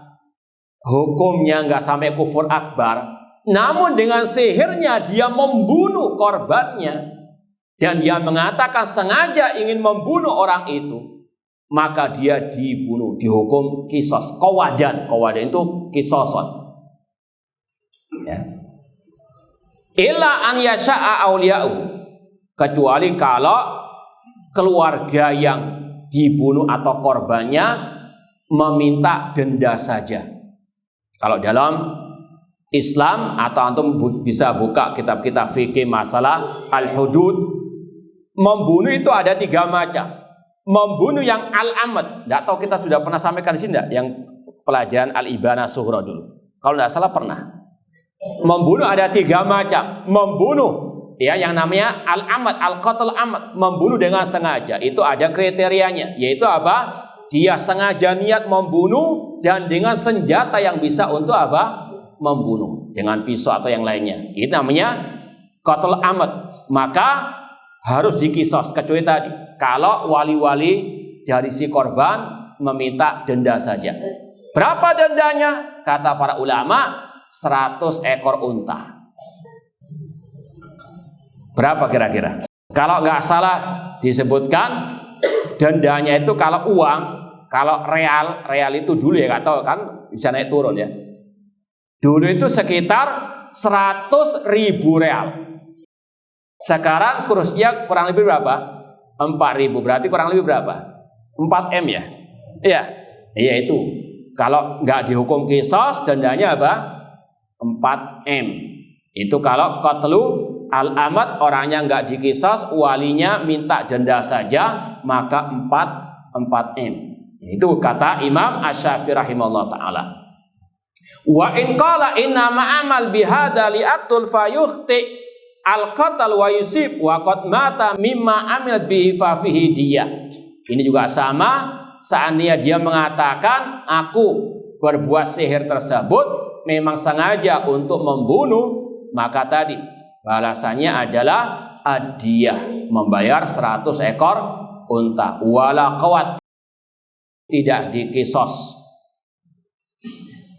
hukumnya nggak sampai kufur akbar, namun dengan sihirnya dia membunuh korbannya dan dia mengatakan sengaja ingin membunuh orang itu, maka dia dibunuh, dihukum qisas, qawadan. Qawadan itu qisason. Ya. Illa an yasha'a awliya'u, kecuali kalau keluarga yang dibunuh atau korbannya meminta denda saja. Kalau dalam Islam atau antum bisa buka kitab-kitab fikih masalah al-hudud, membunuh itu ada 3 macam. Membunuh yang al-amad, tidak tahu kita sudah pernah sampaikan di sini tidak? Yang pelajaran al-ibanah sughra dulu. Kalau tidak salah pernah. Membunuh ada 3 macam. Membunuh ya yang namanya al-amad, al-qatl amad, membunuh dengan sengaja. Itu ada kriterianya, yaitu apa? Dia sengaja niat membunuh dan dengan senjata yang bisa untuk apa? Membunuh dengan pisau atau yang lainnya. Itu namanya qatl amad. Maka harus dikisos, kecuali tadi kalau wali-wali dari si korban meminta denda saja. Berapa dendanya? Kata para ulama 100 ekor unta. Berapa kira-kira? Kalau nggak salah disebutkan dendanya itu kalau uang Kalau real itu dulu ya, nggak tahu kan bisa naik turun ya. Dulu itu sekitar 100.000 real. Sekarang kursnya kurang lebih berapa? 4.000. Berarti kurang lebih berapa? 4 M ya? Iya itu. Kalau nggak dihukum qisas, dendanya apa? 4 M. Itu kalau qatlu al-amad, orangnya nggak diqisas, walinya minta denda saja, maka 4 M. Itu kata Imam Asy-Syafi'i rahimahullah ta'ala. Wa in qala inna ma'amal bihada li'aqtul fayukhti al-qatal wa yusib wa qad mata mimma amilat bihi fa fihi diyah. Ini juga sama, seandainya dia mengatakan aku berbuat sihir tersebut memang sengaja untuk membunuh, maka tadi balasannya adalah adiyah, membayar 100 ekor unta, wala qawat, tidak dikisos.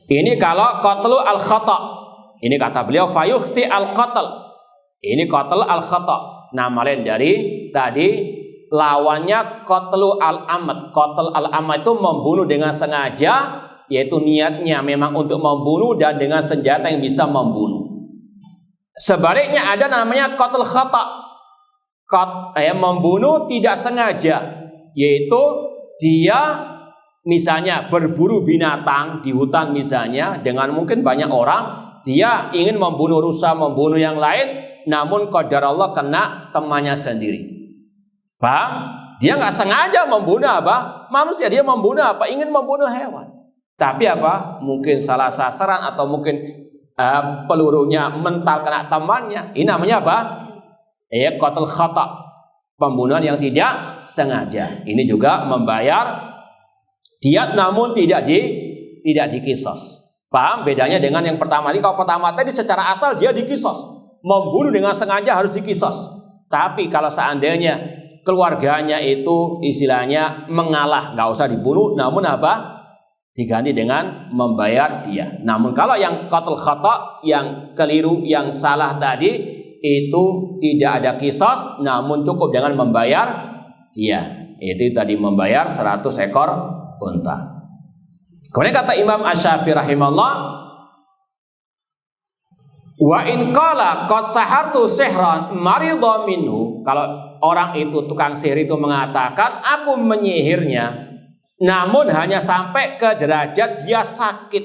Ini kalau qatlu al-khata. Ini kata beliau fayukhti al-qatal. Ini qatl al-khata, nama lain dari tadi lawannya qatlu al-amad. Qatl al-amad itu membunuh dengan sengaja, yaitu niatnya memang untuk membunuh dan dengan senjata yang bisa membunuh. Sebaliknya ada namanya qatl khata, membunuh tidak sengaja, yaitu dia misalnya berburu binatang di hutan misalnya dengan mungkin banyak orang, dia ingin membunuh rusa, membunuh yang lain, namun qadar Allah kena temannya sendiri. Paham? Dia nggak sengaja membunuh apa? Manusia, dia membunuh apa? Ingin membunuh hewan. Tapi apa? Mungkin salah sasaran atau mungkin pelurunya mental kena temannya. Ini namanya apa? Qatl khata, pembunuhan yang tidak sengaja. Ini juga membayar diyat namun tidak dikisos. Paham bedanya dengan yang pertama tadi? Kalau pertama tadi secara asal dia dikisos. Membunuh dengan sengaja harus dikisos. Tapi kalau seandainya keluarganya itu istilahnya mengalah, nggak usah dibunuh, namun apa? Diganti dengan membayar dia. Namun kalau yang qatl khata, yang keliru, yang salah tadi, itu tidak ada kisos, namun cukup dengan membayar dia. Itu tadi membayar 100 ekor unta. Kemudian kata Imam Asy-Syafi'i rahimahullah, wa in qala qad sahartu sihran maridha minhu. Kalau orang itu tukang sihir itu mengatakan aku menyihirnya namun hanya sampai ke derajat dia sakit,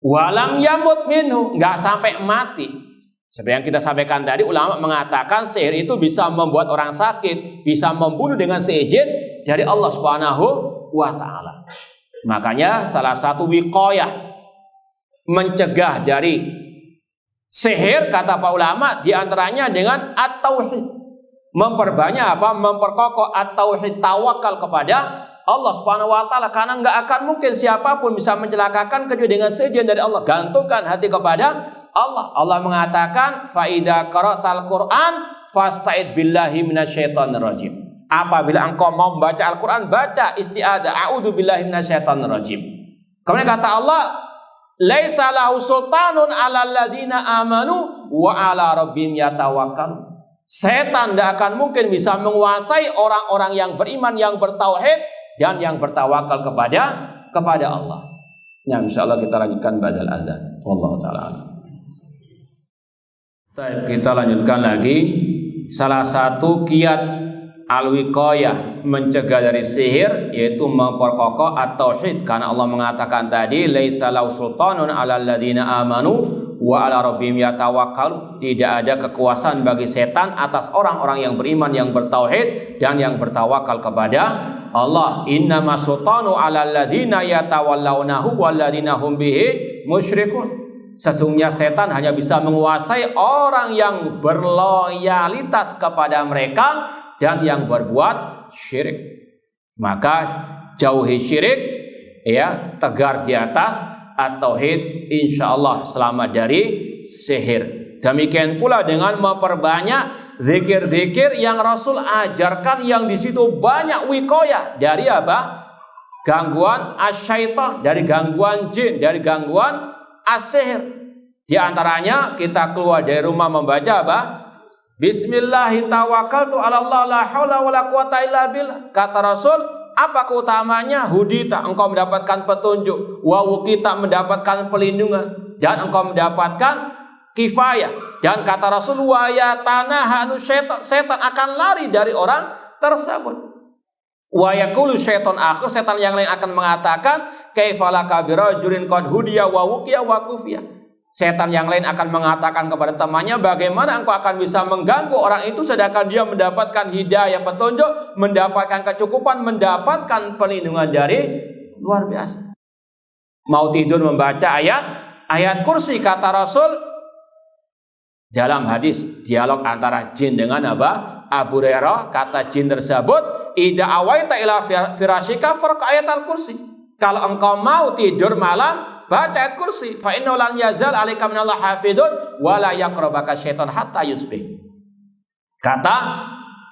walam yamut minhu, enggak sampai mati. Seperti yang kita sampaikan tadi, ulama mengatakan sihir itu bisa membuat orang sakit, bisa membunuh dengan seizin dari Allah Subhanahu wa taala. Makanya salah satu wiqayah mencegah dari sihir, kata para ulama, diantaranya dengan at-tauhid. Memperbanyak apa? Memperkokoh at-tauhid, tawakal kepada Allah Subhanahu wa taala, karena enggak akan mungkin siapapun bisa mencelakakan kecuali dengan seizin dari Allah. Gantungkan hati kepada Allah. Allah mengatakan, fa idza qara'tal Qur'an fasta'id billahi minasyaitonir rajim. Apabila engkau mau membaca Al-Qur'an, baca isti'adzah, a'udzu billahi minasyaitonir rajim. Kemudian kata Allah, laisa lahu sultanun 'alal ladzina amanu wa 'ala rabbihim yatawakkalun. Setan tidak akan mungkin bisa menguasai orang-orang yang beriman, yang bertauhid dan yang bertawakal kepada Allah. Nah, insyaallah kita lanjutkan ba'dal adzan. Wallahu taala. Kita lanjutkan lagi salah satu kiat al-wiqayah, mencegah dari sihir, yaitu memperkokoh at-tauhid, karena Allah mengatakan tadi laisa lahu sultanun 'alal ladzina amanu wa 'ala rabbihim yatawakkalun. Tidak ada kekuasaan bagi setan atas orang-orang yang beriman, yang bertauhid dan yang bertawakal kepada Allah. Innama sultanu 'alal ladzina yatawallawnahu wal ladzina hum bihi musyrikun. Sesungguhnya setan hanya bisa menguasai orang yang berloyalitas kepada mereka dan yang berbuat syirik. Maka jauhi syirik, ya, tegar di atas at-tauhid, insyaallah selamat dari sihir. Demikian pula dengan memperbanyak zikir-zikir yang Rasul ajarkan, yang di situ banyak wiqayah dari apa? Gangguan asyaitan, dari gangguan jin, dari gangguan as-sihir. Di antaranya kita keluar dari rumah membaca apa? Bismillahirrahmanirrahim, tawakkaltu 'ala Allah la haula wala quwata illa billah. Kata Rasul, apa keutamanya? Hudita, engkau mendapatkan petunjuk, wa wuqita, mendapatkan pelindungan, dan engkau mendapatkan kifayah. Dan kata Rasul, wa yatanahanu syaitan, setan akan lari dari orang tersebut. Wa yaqulu syaitan akhir, setan yang lain akan mengatakan, kaifalaka birajulin qad hudiya wa wuqiya wa kufiya. Setan yang lain akan mengatakan kepada temannya, bagaimana engkau akan bisa mengganggu orang itu sedangkan dia mendapatkan hidayah, petunjuk, mendapatkan kecukupan, mendapatkan perlindungan dari luar biasa. Mau tidur membaca ayat kursi, kata Rasul dalam hadis dialog antara jin dengan Abu Hurairah, kata jin tersebut, idza awaita ila firashika farqa ayatal kursi. Kalau engkau mau tidur malam, baca ayat kursi. Fa innahu lan yazal 'alaika minallahi hafidun wa la yaqrabaka syaiton hatta yusbih. Kata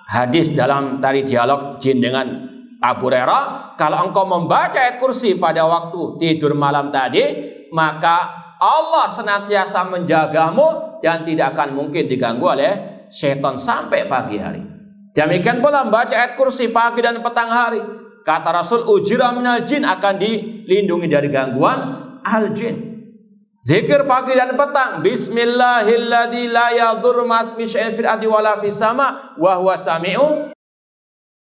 hadis dalam tadi dialog jin dengan Abu Hurairah, kalau engkau membaca ayat kursi pada waktu tidur malam tadi, maka Allah senantiasa menjagamu dan tidak akan mungkin diganggu oleh syaitan sampai pagi hari. Demikian pula membaca ayat kursi pagi dan petang hari. Kata Rasul, ujira minal jin, akan dilindungi dari gangguan al-jin. Zikir pagi dan petang, bismillahilladzi la yadurru ma'asmi syai'un fil ardi wala fis sama wa huwa sami'u.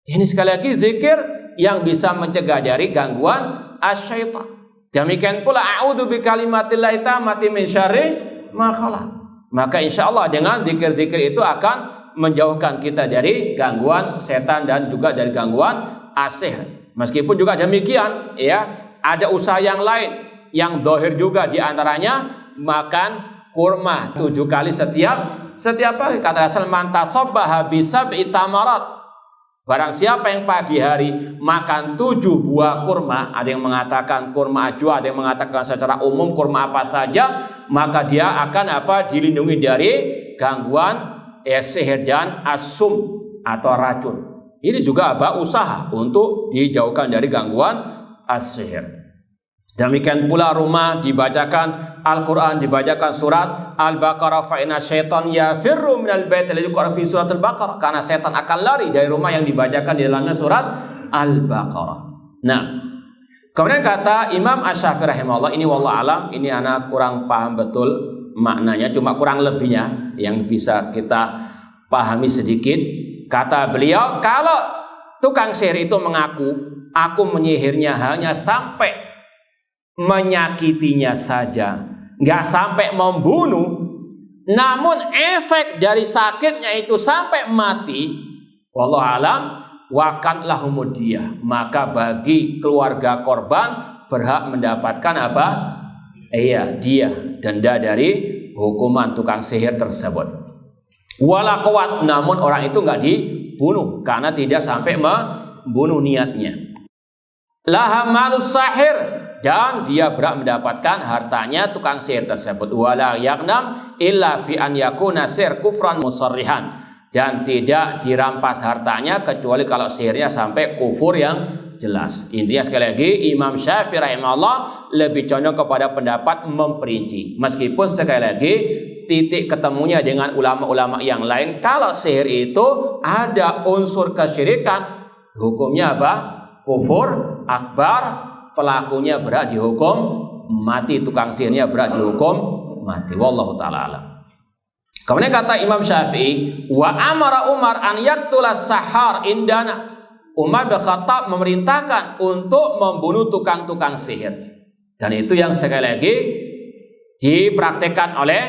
Ini sekali lagi zikir yang bisa mencegah dari gangguan asyaitan. Demikian pula a'udzu bikalimatillahi tammati min syarri ma khalaq. Maka insyaallah dengan zikir-zikir itu akan menjauhkan kita dari gangguan setan dan juga dari gangguan asih. Meskipun juga demikian, ya, ada usaha yang lain yang dohir juga, diantaranya makan kurma 7 kali setiap pagi. Kata Rasul, man tasabbaha bi sab'i tamarat, barang siapa yang pagi hari makan 7 buah kurma, ada yang mengatakan kurma ajwa, ada yang mengatakan secara umum kurma apa saja, maka dia akan dilindungi dari gangguan sihir dan asum atau racun. Ini juga usaha untuk dijauhkan dari gangguan as-sihir. Demikian pula rumah dibacakan Al-Quran, dibacakan surat Al-Baqarah, fa inna syaitan yafirru minal bait alladzi yuqra fi surat Al-Baqarah, karena setan akan lari dari rumah yang dibacakan di dalamnya surat Al-Baqarah. Nah, kemudian kata Imam Asy-Syafi'i rahimahullah, ini wallahu alam, ini anak kurang paham betul maknanya, cuma kurang lebihnya yang bisa kita pahami sedikit. Kata beliau, kalau tukang sihir itu mengaku, aku menyihirnya hanya sampai menyakitinya saja, nggak sampai membunuh, namun efek dari sakitnya itu sampai mati, wallahu alam, wakan lahumudiyah, maka bagi keluarga korban berhak mendapatkan dia denda dari hukuman tukang sihir tersebut. Wala kuat, namun orang itu nggak dibunuh karena tidak sampai membunuh niatnya. Laha malus sahir, dan dia berhak mendapatkan hartanya tukang sihir tersebut. Wala yaknam illa fi an yakuna sir kufran musarrihan, dan tidak dirampas hartanya kecuali kalau sihirnya sampai kufur yang jelas. Intinya sekali lagi, Imam Syafi'i rahimahullah lebih condong kepada pendapat memperinci. Meskipun sekali lagi titik ketemunya dengan ulama-ulama yang lain, kalau sihir itu ada unsur kesyirikan, hukumnya kufur akbar, pelakunya berat dihukum mati, tukang sihirnya berat dihukum mati. Wallahu ta'ala alam. Kemudian kata Imam Syafi'i, wa amara Umar an yaqtulas sahar indana, Umar bin Khattab memerintahkan untuk membunuh tukang-tukang sihir, dan itu yang sekali lagi dipraktekkan oleh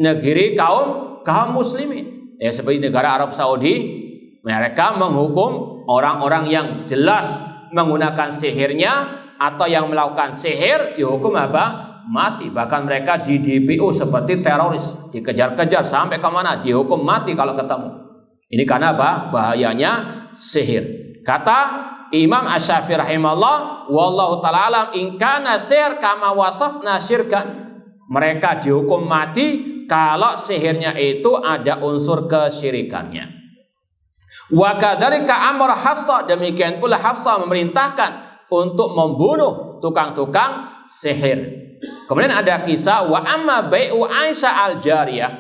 negeri kaum muslimin, seperti negara Arab Saudi. Mereka menghukum orang-orang yang jelas menggunakan sihirnya atau yang melakukan sihir, dihukum mati. Bahkan mereka di DPO seperti teroris, dikejar-kejar sampai kemana, dihukum mati kalau ketemu. Ini karena bahayanya sihir. Kata Imam Asy-Syafi'i rahimahullah, wallahu ta'ala alam, in kana sihir kama wasafna syirkan, mereka dihukum mati kalau sihirnya itu ada unsur kesyirikannya. Wa kadzalika amara Hafsah, demikian pula Hafsah memerintahkan untuk membunuh tukang-tukang sihir. Kemudian ada kisah wa amma bai'u Aisyah al-jariyah,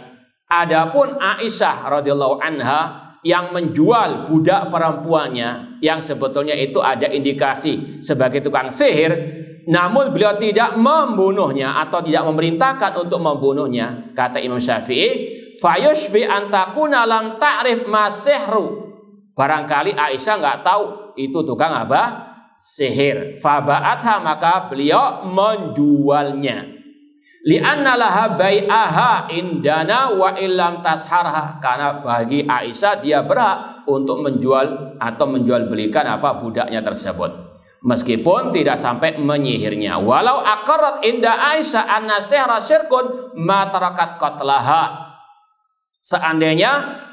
adapun Aisyah radhiyallahu anha yang menjual budak perempuannya yang sebetulnya itu ada indikasi sebagai tukang sihir, namun beliau tidak membunuhnya atau tidak memerintahkan untuk membunuhnya, kata Imam Syafi'i, fayushbi antakuna lam ta'rif masihru, barangkali Aisyah nggak tahu itu tukang apa? Sihir. Faba'atha, maka beliau menjualnya. Li'anna laha bai'aha indana wa illam tasharha, karena bagi Aisyah dia berhak untuk menjual atau menjual belikan apa budaknya tersebut meskipun tidak sampai menyihirnya. Walau aqarrat inda Aisyah anna sihra syirkun ma tarakat qatlaha, seandainya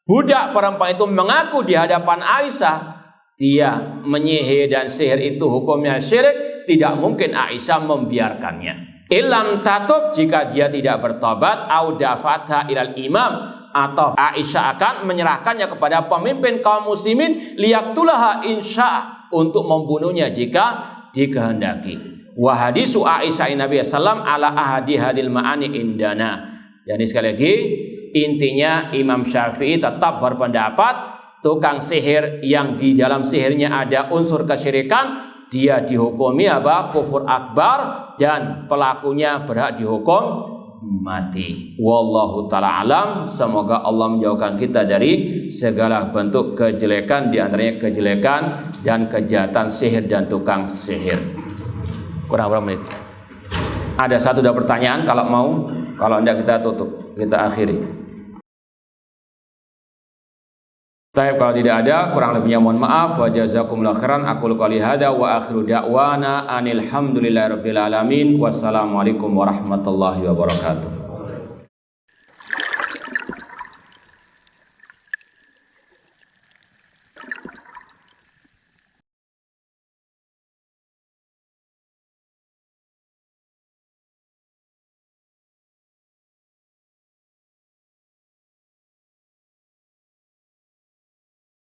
budak perempuan itu mengaku di hadapan Aisyah dia menyihir dan sihir itu hukumnya syirik, tidak mungkin Aisyah membiarkannya. Ilam tatub, jika dia tidak bertobat, au dafatha ilal imam, atau Aisyah akan menyerahkannya kepada pemimpin kaum muslimin, liyaktulaha insya, untuk membunuhnya jika dikehendaki. Wa hadisu Aisyah Nabi sallam ala ahadi hadil ma'ani indana. Jadi sekali lagi intinya Imam Syafi'i tetap berpendapat tukang sihir yang di dalam sihirnya ada unsur kesyirikan, dia dihukumi apa? Kufur akbar, dan pelakunya berhak dihukum mati. Wallahu ta'ala alam. Semoga Allah menjauhkan kita dari segala bentuk kejelekan, di antaranya kejelekan dan kejahatan sihir dan tukang sihir. Kurang berapa menit? Ada satu dua pertanyaan kalau mau, kalau tidak kita tutup, kita akhiri. Baik, kalau tidak ada, kurang lebihnya mohon maaf. Wa jazakumullahu khairan. Aqulu qouli hadza wa akhiru da'wana anil hamdulillahirabbil alamin. Wassalamualaikum warahmatullahi wabarakatuh.